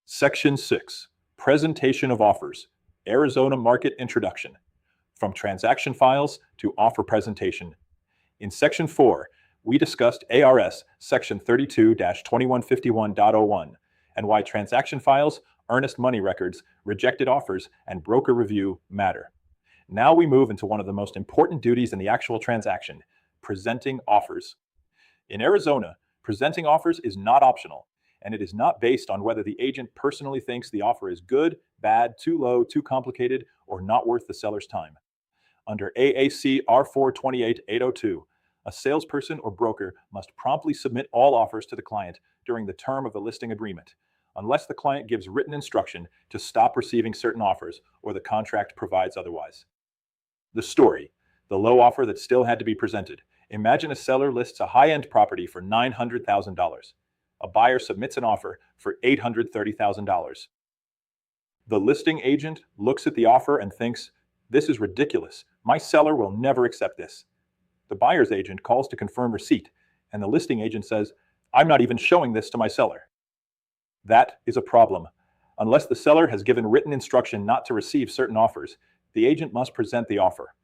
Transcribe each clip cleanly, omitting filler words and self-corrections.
Section 6, Presentation of Offers, Arizona Market Introduction, from transaction files to offer presentation. In Section 4, we discussed ARS Section 32-2151.01 and why transaction files, earnest money records, rejected offers, and broker review matter. Now we move into one of the most important duties in the actual transaction, presenting offers. In Arizona, presenting offers is not optional, and it is not based on whether the agent personally thinks the offer is good, bad, too low, too complicated, or not worth the seller's time. Under AAC R428802, a salesperson or broker must promptly submit all offers to the client during the term of the listing agreement, unless the client gives written instruction to stop receiving certain offers or the contract provides otherwise. The story, the low offer that still had to be presented. Imagine a seller lists a high-end property for $900,000. A buyer submits an offer for $830,000. The listing agent looks at the offer and thinks, "This is ridiculous. My seller will never accept this." The buyer's agent calls to confirm receipt, and the listing agent says, "I'm not even showing this to my seller." That is a problem. Unless the seller has given written instruction not to receive certain offers, the agent must present the offer.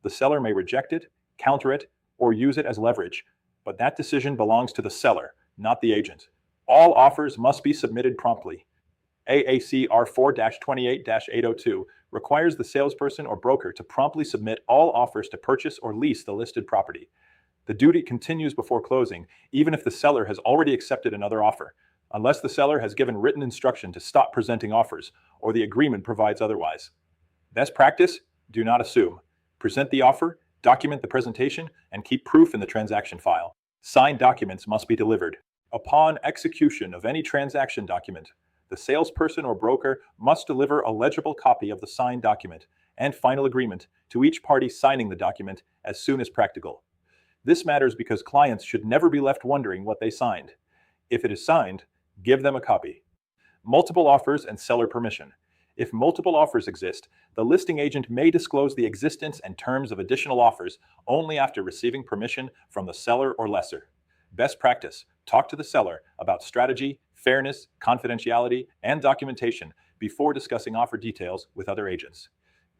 The seller may reject it, counter it, or use it as leverage, but that decision belongs to the seller, not the agent. All offers must be submitted promptly. AAC R4-28-802 requires the salesperson or broker to promptly submit all offers to purchase or lease the listed property. The duty continues before closing, even if the seller has already accepted another offer, unless the seller has given written instruction to stop presenting offers or the agreement provides otherwise. Best practice: do not assume. Present the offer, document the presentation, and keep proof in the transaction file. Signed documents must be delivered. Upon execution of any transaction document, the salesperson or broker must deliver a legible copy of the signed document and final agreement to each party signing the document as soon as practical. This matters because clients should never be left wondering what they signed. If it is signed, give them a copy. Multiple offers and seller permission. If multiple offers exist, the listing agent may disclose the existence and terms of additional offers only after receiving permission from the seller or lessor. Best practice: talk to the seller about strategy, fairness, confidentiality, and documentation before discussing offer details with other agents.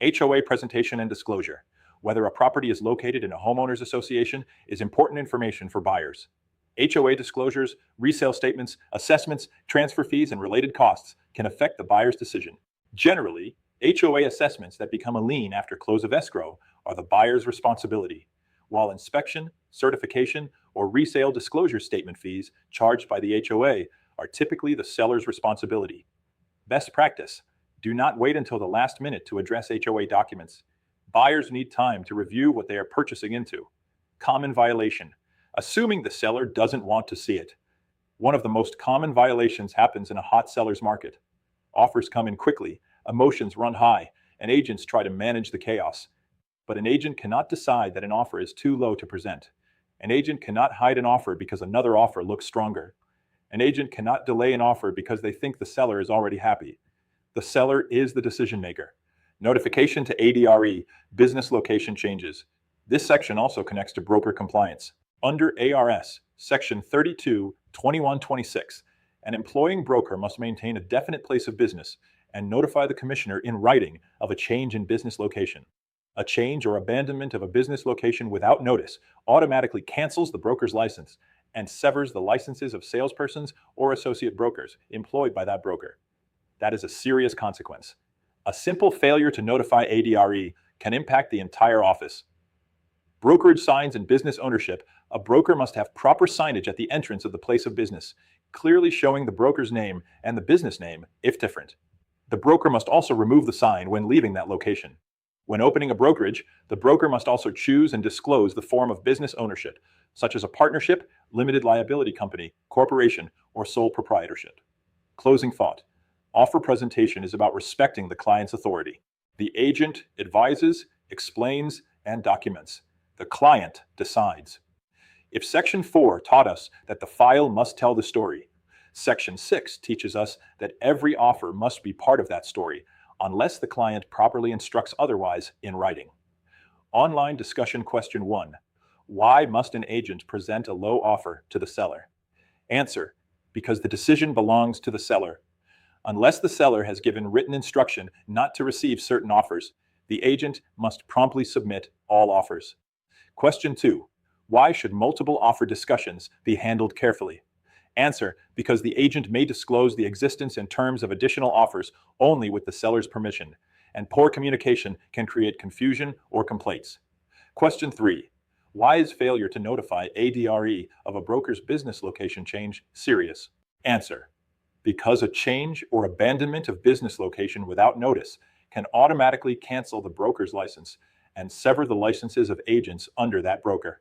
HOA presentation and disclosure. Whether a property is located in a homeowners association is important information for buyers. HOA disclosures, resale statements, assessments, transfer fees, and related costs can affect the buyer's decision. Generally, HOA assessments that become a lien after close of escrow are the buyer's responsibility, while inspection, certification, or resale disclosure statement fees charged by the HOA are typically the seller's responsibility. Best practice: do not wait until the last minute to address HOA documents. Buyers need time to review what they are purchasing into. Common violation: assuming the seller doesn't want to see it. One of the most common violations happens in a hot seller's market. Offers come in quickly, emotions run high, and agents try to manage the chaos. But an agent cannot decide that an offer is too low to present. An agent cannot hide an offer because another offer looks stronger. An agent cannot delay an offer because they think the seller is already happy. The seller is the decision maker. Notification to ADRE, business location changes. This section also connects to broker compliance. Under ARS, Section 32-2126, an employing broker must maintain a definite place of business and notify the commissioner in writing of a change in business location. A change or abandonment of a business location without notice automatically cancels the broker's license and severs the licenses of salespersons or associate brokers employed by that broker. That is a serious consequence. A simple failure to notify ADRE can impact the entire office. Brokerage signs and business ownership. A broker must have proper signage at the entrance of the place of business, clearly showing the broker's name and the business name, if different. The broker must also remove the sign when leaving that location. When opening a brokerage, the broker must also choose and disclose the form of business ownership, such as a partnership, limited liability company, corporation, or sole proprietorship. Closing thought: offer presentation is about respecting the client's authority. The agent advises, explains, and documents. The client decides. If Section 4 taught us that the file must tell the story, Section 6 teaches us that every offer must be part of that story, unless the client properly instructs otherwise in writing. Online discussion question 1. Why must an agent present a low offer to the seller? Answer: because the decision belongs to the seller. Unless the seller has given written instruction not to receive certain offers, the agent must promptly submit all offers. Question 2. Why should multiple offer discussions be handled carefully? Answer: because the agent may disclose the existence and terms of additional offers only with the seller's permission, and poor communication can create confusion or complaints. Question 3. Why is failure to notify ADRE of a broker's business location change serious? Answer: because a change or abandonment of business location without notice can automatically cancel the broker's license and sever the licenses of agents under that broker.